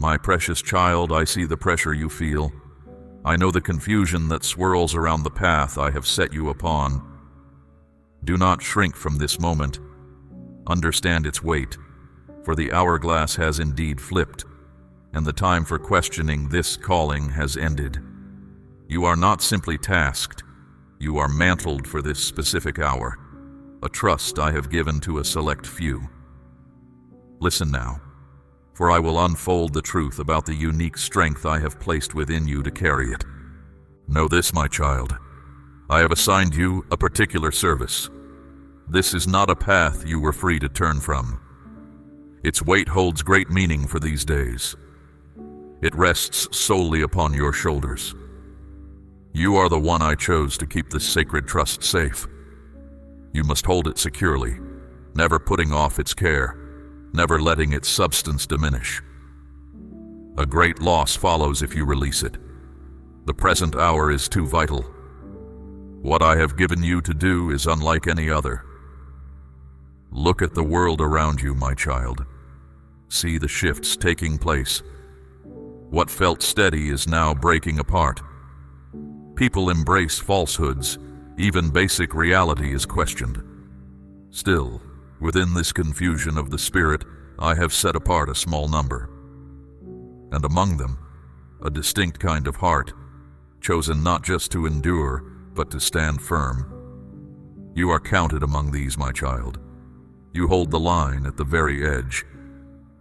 My precious child, I see the pressure you feel. I know the confusion that swirls around the path I have set you upon. Do not shrink from this moment. Understand its weight, for the hourglass has indeed flipped, and the time for questioning this calling has ended. You are not simply tasked, you are mantled for this specific hour, a trust I have given to a select few. Listen now, for I will unfold the truth about the unique strength I have placed within you to carry it. Know this, my child, I have assigned you a particular service. This is not a path you were free to turn from. Its weight holds great meaning for these days. It rests solely upon your shoulders. You are the one I chose to keep this sacred trust safe. You must hold it securely, never putting off its care, never letting its substance diminish. A great loss follows if you release it. The present hour is too vital. What I have given you to do is unlike any other. Look at the world around you, my child. See the shifts taking place. What felt steady is now breaking apart. People embrace falsehoods. Even basic reality is questioned. Still, within this confusion of the spirit, I have set apart a small number. And among them, a distinct kind of heart, chosen not just to endure, but to stand firm. You are counted among these, my child. You hold the line at the very edge.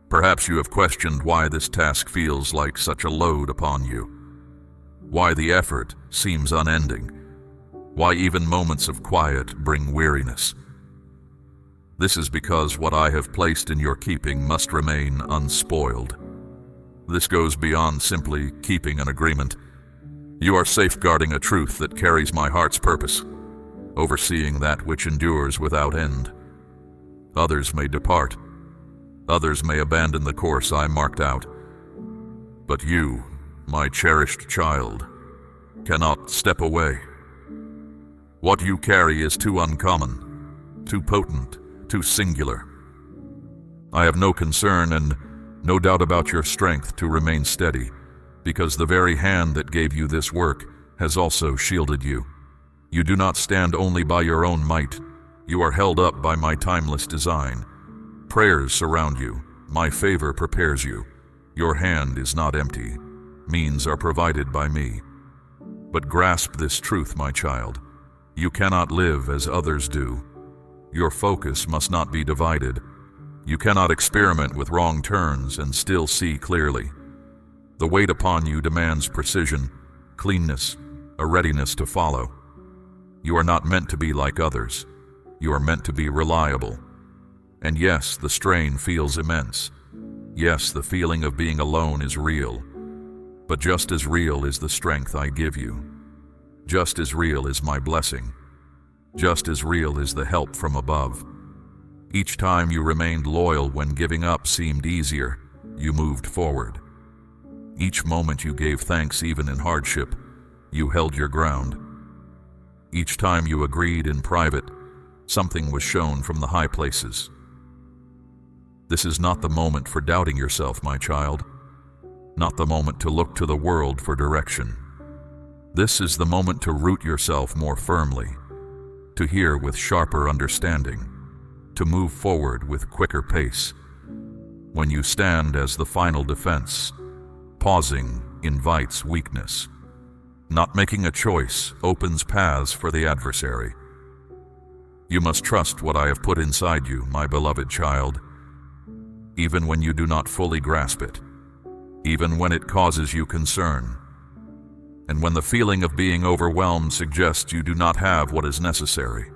Perhaps you have questioned why this task feels like such a load upon you. Why the effort seems unending. Why even moments of quiet bring weariness. This is because what I have placed in your keeping must remain unspoiled. This goes beyond simply keeping an agreement. You are safeguarding a truth that carries my heart's purpose, overseeing that which endures without end. Others may depart. Others may abandon the course I marked out. But you, my cherished child, cannot step away. What you carry is too uncommon, too potent, too singular. I have no concern and no doubt about your strength to remain steady, because the very hand that gave you this work has also shielded you. You do not stand only by your own might. You are held up by my timeless design. Prayers surround you. My favor prepares you. Your hand is not empty. Means are provided by me. But grasp this truth, my child. You cannot live as others do. Your focus must not be divided. You cannot experiment with wrong turns and still see clearly. The weight upon you demands precision, cleanness, a readiness to follow. You are not meant to be like others. You are meant to be reliable. And yes, the strain feels immense. Yes, the feeling of being alone is real. But just as real is the strength I give you. Just as real is my blessing. Just as real is the help from above. Each time you remained loyal when giving up seemed easier, you moved forward. Each moment you gave thanks even in hardship, you held your ground. Each time you agreed in private, something was shown from the high places. This is not the moment for doubting yourself, my child. Not the moment to look to the world for direction. This is the moment to root yourself more firmly, to hear with sharper understanding, to move forward with quicker pace. When you stand as the final defense, pausing invites weakness. Not making a choice opens paths for the adversary. You must trust what I have put inside you, my beloved child, even when you do not fully grasp it, even when it causes you concern, and when the feeling of being overwhelmed suggests you do not have what is necessary.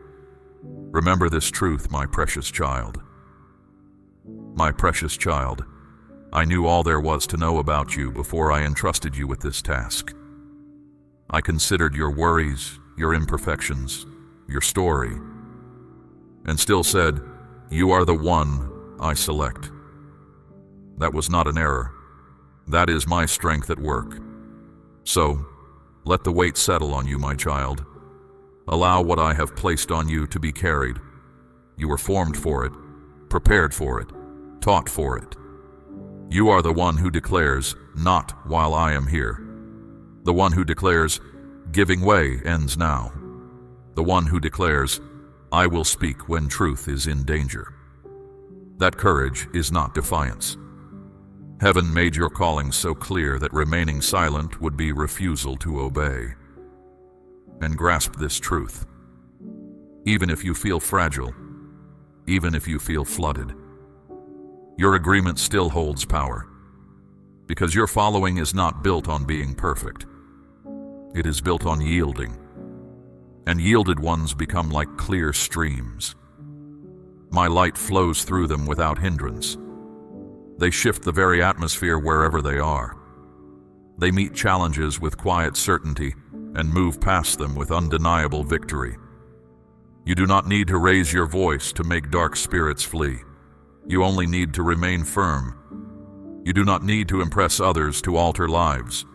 Remember this truth, my precious child. My precious child, I knew all there was to know about you before I entrusted you with this task. I considered your worries, your imperfections, your story, and still said, you are the one I select. That was not an error. That is my strength at work. So, let the weight settle on you, my child. Allow what I have placed on you to be carried. You were formed for it, prepared for it, taught for it. You are the one who declares, "Not while I am here." The one who declares, "Giving way ends now." The one who declares, "I will speak when truth is in danger." That courage is not defiance. Heaven made your calling so clear that remaining silent would be refusal to obey. And grasp this truth. Even if you feel fragile, even if you feel flooded, your agreement still holds power, because your following is not built on being perfect. It is built on yielding, and yielded ones become like clear streams. My light flows through them without hindrance. They shift the very atmosphere wherever they are. They meet challenges with quiet certainty and move past them with undeniable victory. You do not need to raise your voice to make dark spirits flee. You only need to remain firm. You do not need to impress others to alter lives.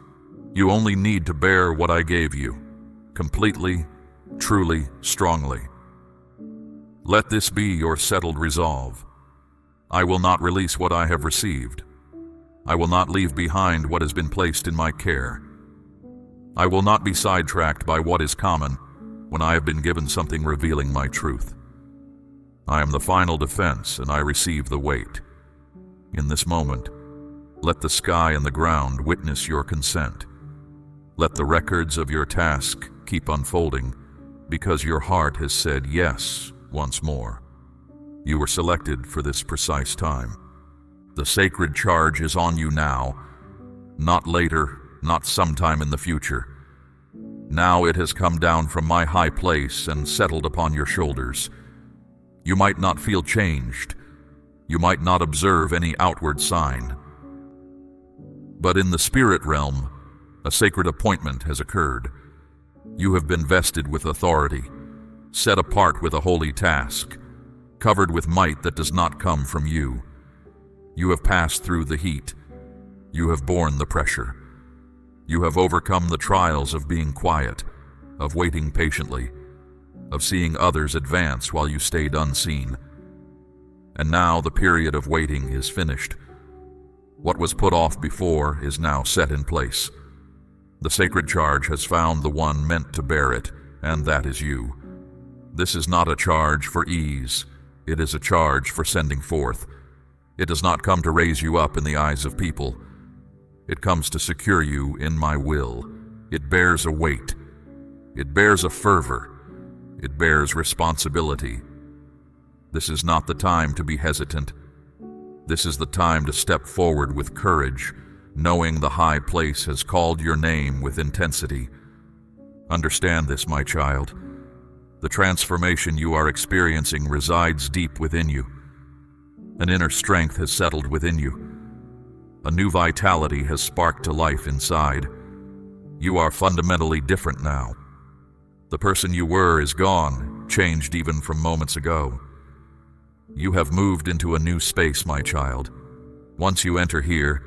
You only need to bear what I gave you, completely, truly, strongly. Let this be your settled resolve. I will not release what I have received. I will not leave behind what has been placed in my care. I will not be sidetracked by what is common when I have been given something revealing my truth. I am the final defense, and I receive the weight. In this moment, let the sky and the ground witness your consent. Let the records of your task keep unfolding, because your heart has said yes once more. You were selected for this precise time. The sacred charge is on you now, not later, not sometime in the future. Now it has come down from my high place and settled upon your shoulders. You might not feel changed. You might not observe any outward sign. But in the spirit realm, a sacred appointment has occurred. You have been vested with authority, set apart with a holy task, covered with might that does not come from you. You have passed through the heat. You have borne the pressure. You have overcome the trials of being quiet, of waiting patiently, of seeing others advance while you stayed unseen. And now the period of waiting is finished. What was put off before is now set in place. The sacred charge has found the one meant to bear it, and that is you. This is not a charge for ease. It is a charge for sending forth. It does not come to raise you up in the eyes of people. It comes to secure you in my will. It bears a weight. It bears a fervor. It bears responsibility. This is not the time to be hesitant. This is the time to step forward with courage, knowing the high place has called your name with intensity. Understand this, my child. The transformation you are experiencing resides deep within you. An inner strength has settled within you. A new vitality has sparked to life inside. You are fundamentally different now. The person you were is gone, changed even from moments ago. You have moved into a new space, my child. Once you enter here,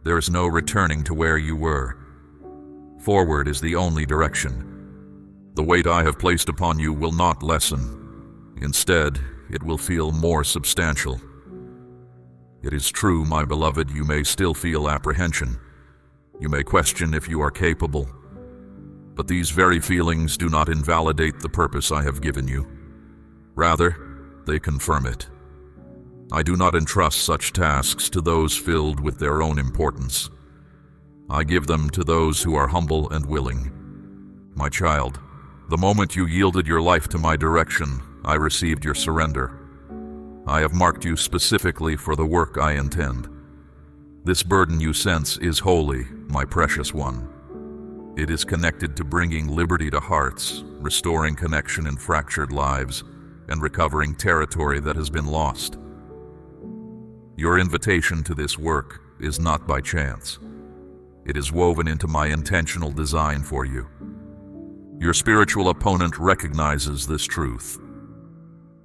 there is no returning to where you were. Forward is the only direction. The weight I have placed upon you will not lessen. Instead, it will feel more substantial. It is true, my beloved, you may still feel apprehension. You may question if you are capable. But these very feelings do not invalidate the purpose I have given you. Rather, they confirm it. I do not entrust such tasks to those filled with their own importance. I give them to those who are humble and willing. My child, the moment you yielded your life to my direction, I received your surrender. I have marked you specifically for the work I intend. This burden you sense is holy, my precious one. It is connected to bringing liberty to hearts, restoring connection in fractured lives, and recovering territory that has been lost. Your invitation to this work is not by chance. It is woven into my intentional design for you. Your spiritual opponent recognizes this truth.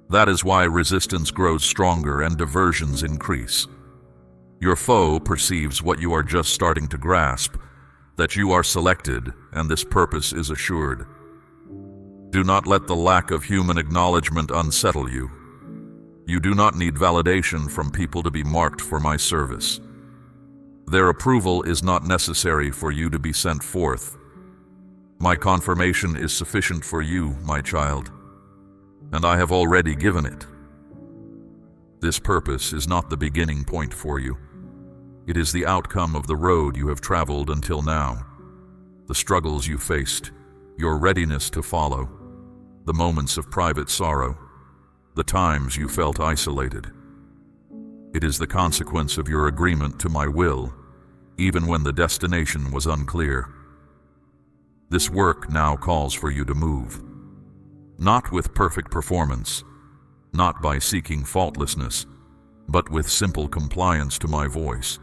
That is why resistance grows stronger and diversions increase. Your foe perceives what you are just starting to grasp, that you are selected and this purpose is assured. Do not let the lack of human acknowledgement unsettle you. You do not need validation from people to be marked for my service. Their approval is not necessary for you to be sent forth. My confirmation is sufficient for you, my child, and I have already given it. This purpose is not the beginning point for you. It is the outcome of the road you have traveled until now, the struggles you faced, your readiness to follow, the moments of private sorrow, the times you felt isolated. It is the consequence of your agreement to my will, even when the destination was unclear. This work now calls for you to move, not with perfect performance, not by seeking faultlessness, but with simple compliance to my voice.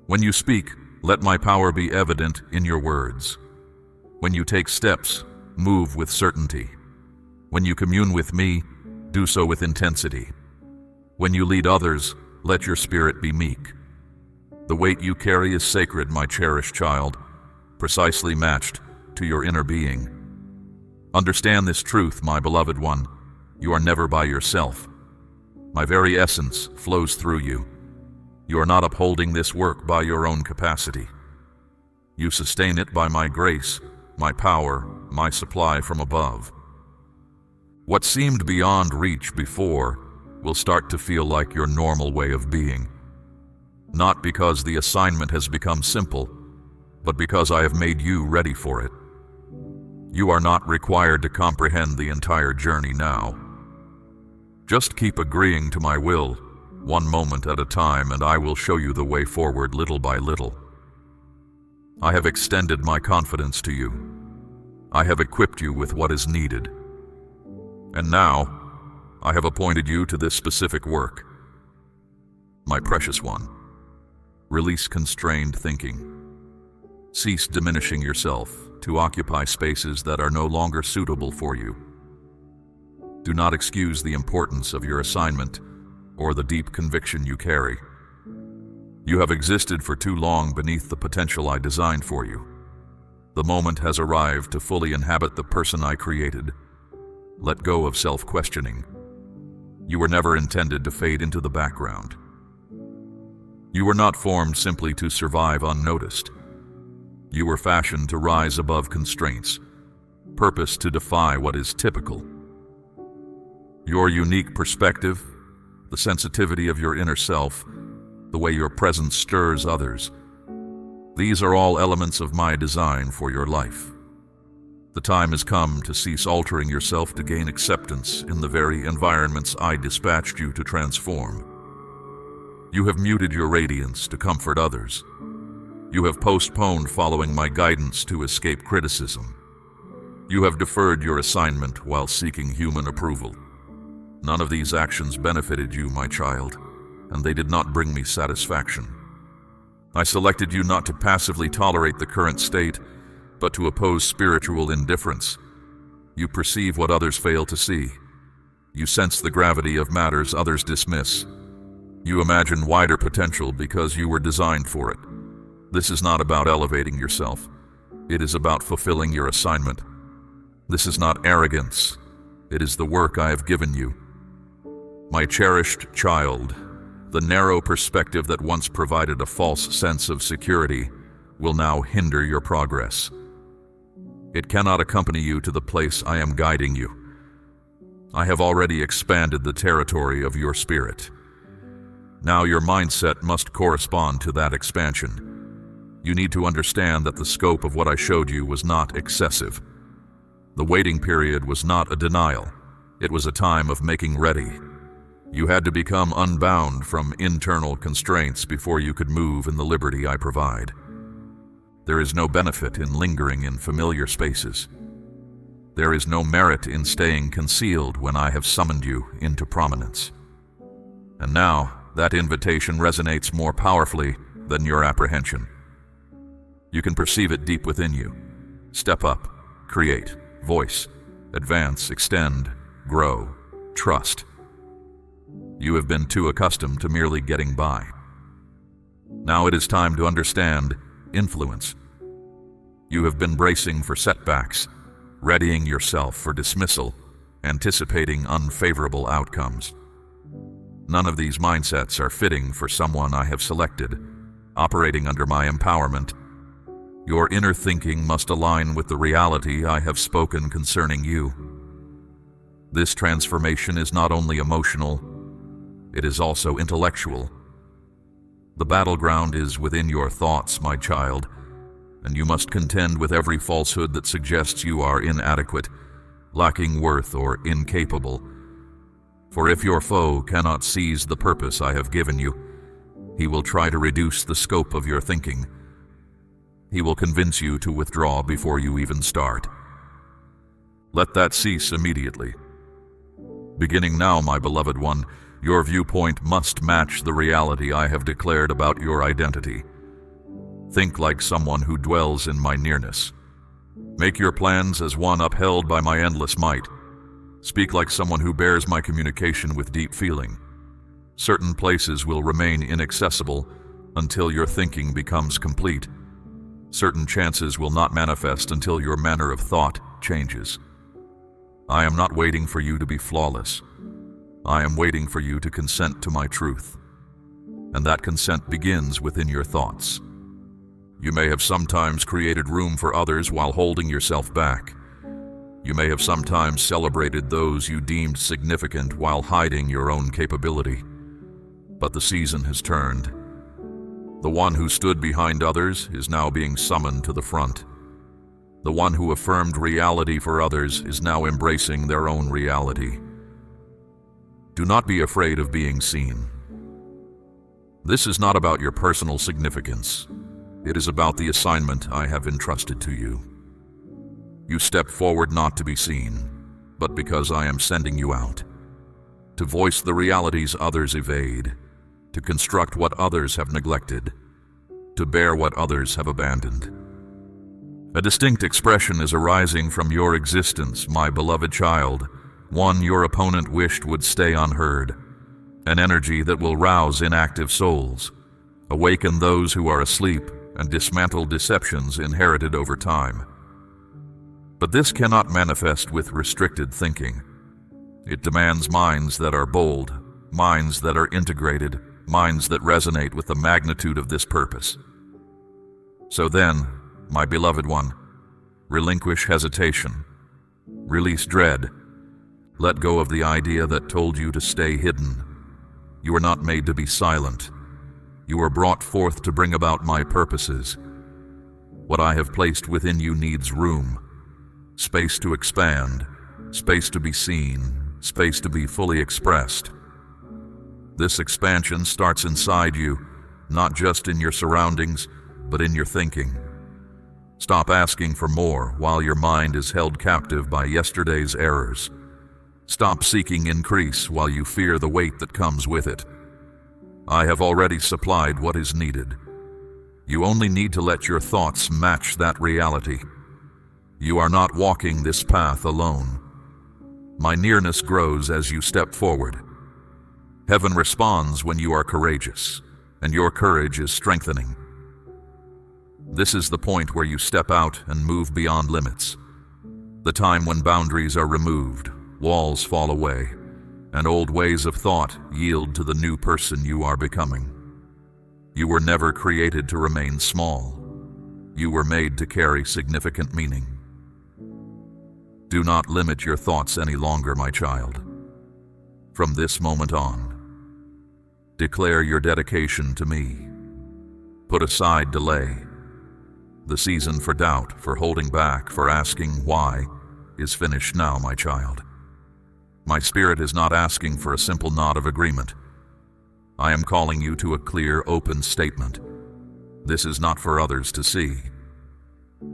When you speak, let my power be evident in your words. When you take steps, move with certainty. When you commune with me, do so with intensity. When you lead others, let your spirit be meek. The weight you carry is sacred, my cherished child, precisely matched to your inner being. Understand this truth, my beloved one. You are never by yourself. My very essence flows through you. You are not upholding this work by your own capacity. You sustain it by my grace, my power, my supply from above. What seemed beyond reach before will start to feel like your normal way of being. Not because the assignment has become simple, but because I have made you ready for it. You are not required to comprehend the entire journey now. Just keep agreeing to my will, one moment at a time, and I will show you the way forward little by little. I have extended my confidence to you. I have equipped you with what is needed. And now, I have appointed you to this specific work. My precious one, release constrained thinking. Cease diminishing yourself to occupy spaces that are no longer suitable for you. Do not excuse the importance of your assignment or the deep conviction you carry. You have existed for too long beneath the potential I designed for you. The moment has arrived to fully inhabit the person I created. Let go of self-questioning. You were never intended to fade into the background. You were not formed simply to survive unnoticed. You were fashioned to rise above constraints, purposed to defy what is typical. Your unique perspective, the sensitivity of your inner self, the way your presence stirs others, these are all elements of my design for your life. The time has come to cease altering yourself to gain acceptance in the very environments I dispatched you to transform. You have muted your radiance to comfort others. You have postponed following my guidance to escape criticism. You have deferred your assignment while seeking human approval. None of these actions benefited you, my child, and they did not bring me satisfaction. I selected you not to passively tolerate the current state, but to oppose spiritual indifference. You perceive what others fail to see. You sense the gravity of matters others dismiss. You imagine wider potential because you were designed for it. This is not about elevating yourself. It is about fulfilling your assignment. This is not arrogance. It is the work I have given you. My cherished child, the narrow perspective that once provided a false sense of security will now hinder your progress. It cannot accompany you to the place I am guiding you. I have already expanded the territory of your spirit. Now your mindset must correspond to that expansion. You need to understand that the scope of what I showed you was not excessive. The waiting period was not a denial. It was a time of making ready. You had to become unbound from internal constraints before you could move in the liberty I provide. There is no benefit in lingering in familiar spaces. There is no merit in staying concealed when I have summoned you into prominence. And now, that invitation resonates more powerfully than your apprehension. You can perceive it deep within you. Step up, create, voice, advance, extend, grow, trust. You have been too accustomed to merely getting by. Now it is time to understand influence. You have been bracing for setbacks, readying yourself for dismissal, anticipating unfavorable outcomes. None of these mindsets are fitting for someone I have selected. operating under my empowerment. Your inner thinking must align with the reality I have spoken concerning you. This transformation is not only emotional, it is also intellectual. The battleground is within your thoughts, my child, and you must contend with every falsehood that suggests you are inadequate, lacking worth, or incapable. For if your foe cannot seize the purpose I have given you, he will try to reduce the scope of your thinking. He will convince you to withdraw before you even start. Let that cease immediately. Beginning now, my beloved one, your viewpoint must match the reality I have declared about your identity. Think like someone who dwells in my nearness. Make your plans as one upheld by my endless might. Speak like someone who bears my communication with deep feeling. Certain places will remain inaccessible until your thinking becomes complete. Certain chances will not manifest until your manner of thought changes. I am not waiting for you to be flawless. I am waiting for you to consent to my truth. And that consent begins within your thoughts. You may have sometimes created room for others while holding yourself back. You may have sometimes celebrated those you deemed significant while hiding your own capability. But the season has turned. The one who stood behind others is now being summoned to the front. The one who affirmed reality for others is now embracing their own reality. Do not be afraid of being seen. This is not about your personal significance. It is about the assignment I have entrusted to you. You step forward not to be seen, but because I am sending you out. To voice the realities others evade, to construct what others have neglected, to bear what others have abandoned. A distinct expression is arising from your existence, my beloved child, one your opponent wished would stay unheard, an energy that will rouse inactive souls, awaken those who are asleep, and dismantle deceptions inherited over time. But this cannot manifest with restricted thinking. It demands minds that are bold, minds that are integrated, minds that resonate with the magnitude of this purpose. So then, my beloved one, relinquish hesitation, release dread, let go of the idea that told you to stay hidden. You are not made to be silent. You are brought forth to bring about my purposes. What I have placed within you needs room, space to expand, space to be seen, space to be fully expressed. This expansion starts inside you, not just in your surroundings, but in your thinking. Stop asking for more while your mind is held captive by yesterday's errors. Stop seeking increase while you fear the weight that comes with it. I have already supplied what is needed. You only need to let your thoughts match that reality. You are not walking this path alone. My nearness grows as you step forward. Heaven responds when you are courageous, and your courage is strengthening. This is the point where you step out and move beyond limits. The time when boundaries are removed, walls fall away, and old ways of thought yield to the new person you are becoming. You were never created to remain small. You were made to carry significant meaning. Do not limit your thoughts any longer, my child. From this moment on, declare your dedication to me. Put aside delay. The season for doubt, for holding back, for asking why, is finished now, my child. My spirit is not asking for a simple nod of agreement. I am calling you to a clear, open statement. This is not for others to see.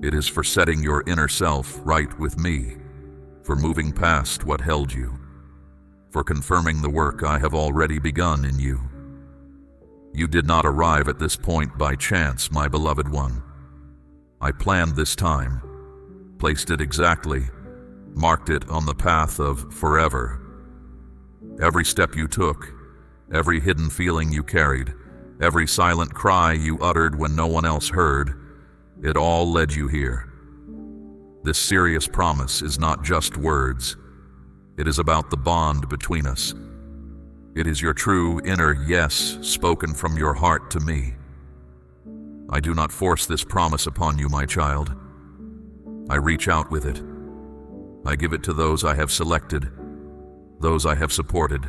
It is for setting your inner self right with me, for moving past what held you, for confirming the work I have already begun in you. You did not arrive at this point by chance, my beloved one. I planned this time, placed it exactly, marked it on the path of forever. Every step you took, every hidden feeling you carried, every silent cry you uttered when no one else heard, it all led you here. This serious promise is not just words. It is about the bond between us. It is your true inner yes spoken from your heart to me. I do not force this promise upon you, my child. I reach out with it. I give it to those I have selected, those I have supported,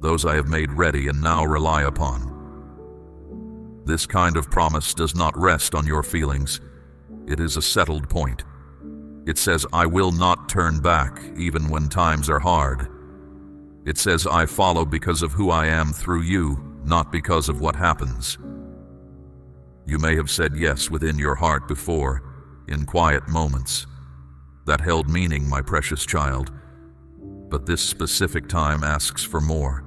those I have made ready and now rely upon. This kind of promise does not rest on your feelings. It is a settled point. It says, I will not turn back even when times are hard. It says, I follow because of who I am through you, not because of what happens. You may have said yes within your heart before, in quiet moments. That held meaning, my precious child. But this specific time asks for more.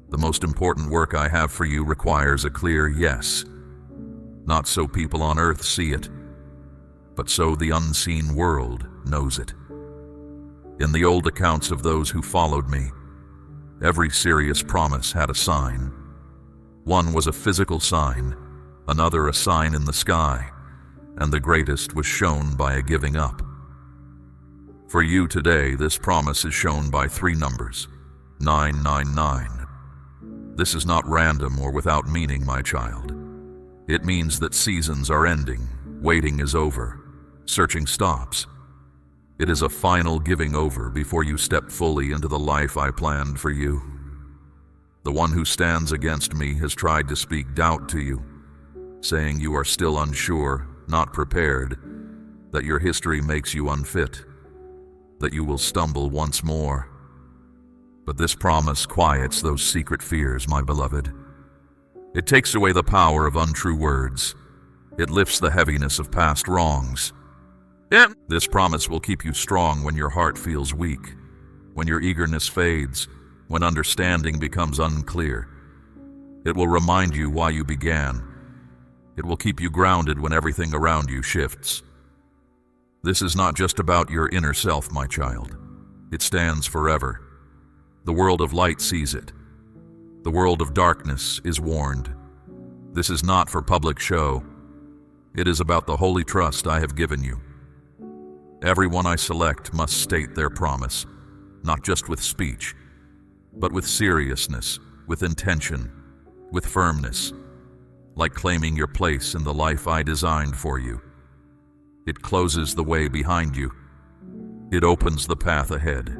The most important work I have for you requires a clear yes. Not so people on earth see it, but so the unseen world knows it. In the old accounts of those who followed me, every serious promise had a sign. One was a physical sign, another a sign in the sky, and the greatest was shown by a giving up. For you today, this promise is shown by 3 numbers, 999. This is not random or without meaning, my child. It means that seasons are ending, waiting is over, searching stops. It is a final giving over before you step fully into the life I planned for you. The one who stands against me has tried to speak doubt to you, saying you are still unsure, not prepared, that your history makes you unfit, that you will stumble once more. But this promise quiets those secret fears, my beloved. It takes away the power of untrue words. It lifts the heaviness of past wrongs. This promise will keep you strong when your heart feels weak, when your eagerness fades, when understanding becomes unclear. It will remind you why you began. It will keep you grounded when everything around you shifts. This is not just about your inner self, my child. It stands forever. The world of light sees it. The world of darkness is warned. This is not for public show. It is about the holy trust I have given you. Everyone I select must state their promise, not just with speech, but with seriousness, with intention, with firmness, like claiming your place in the life I designed for you. It closes the way behind you. It opens the path ahead.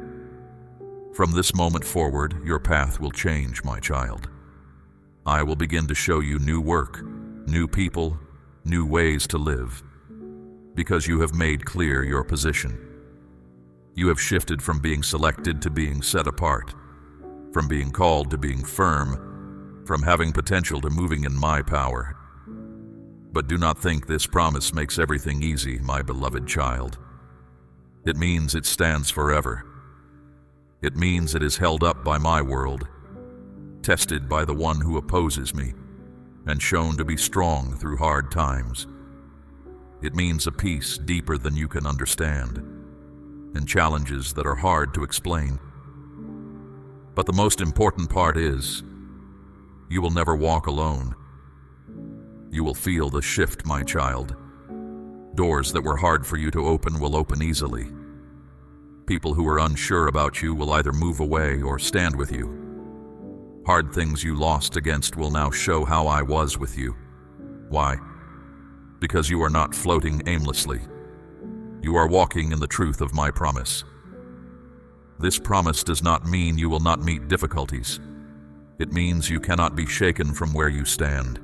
From this moment forward, your path will change, my child. I will begin to show you new work, new people, new ways to live, because you have made clear your position. You have shifted from being selected to being set apart, from being called to being firm, from having potential to moving in my power. But do not think this promise makes everything easy, my beloved child. It means it stands forever. It means it is held up by my world, tested by the one who opposes me, and shown to be strong through hard times. It means a peace deeper than you can understand, and challenges that are hard to explain. But the most important part is, you will never walk alone. You will feel the shift, my child. Doors that were hard for you to open will open easily. People who are unsure about you will either move away or stand with you. Hard things you lost against will now show how I was with you. Why? Because you are not floating aimlessly. You are walking in the truth of my promise. This promise does not mean you will not meet difficulties. It means you cannot be shaken from where you stand.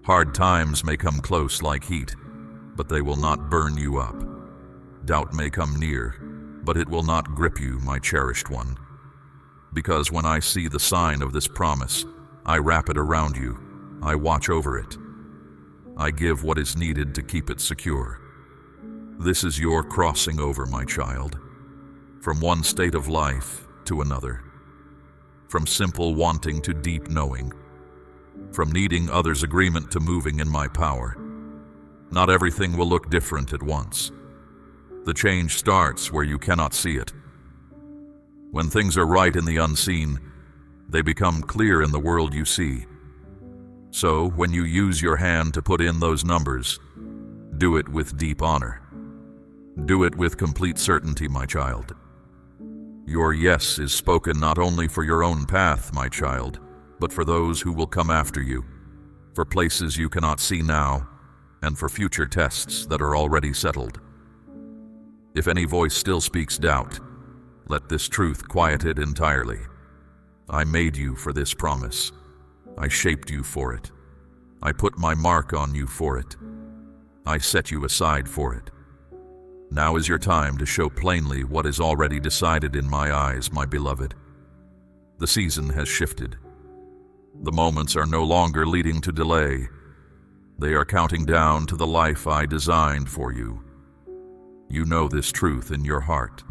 Hard times may come close like heat, but they will not burn you up. Doubt may come near, but it will not grip you, my cherished one. Because when I see the sign of this promise, I wrap it around you. I watch over it. I give what is needed to keep it secure. This is your crossing over, my child, from one state of life to another, from simple wanting to deep knowing, from needing others' agreement to moving in my power. Not everything will look different at once. The change starts where you cannot see it. When things are right in the unseen, they become clear in the world you see. So, when you use your hand to put in those numbers, do it with deep honor. Do it with complete certainty, my child. Your yes is spoken not only for your own path, my child, but for those who will come after you, for places you cannot see now, and for future tests that are already settled. If any voice still speaks doubt, let this truth quiet it entirely. I made you for this promise. I shaped you for it. I put my mark on you for it. I set you aside for it. Now is your time to show plainly what is already decided in my eyes, my beloved. The season has shifted. The moments are no longer leading to delay. They are counting down to the life I designed for you. You know this truth in your heart.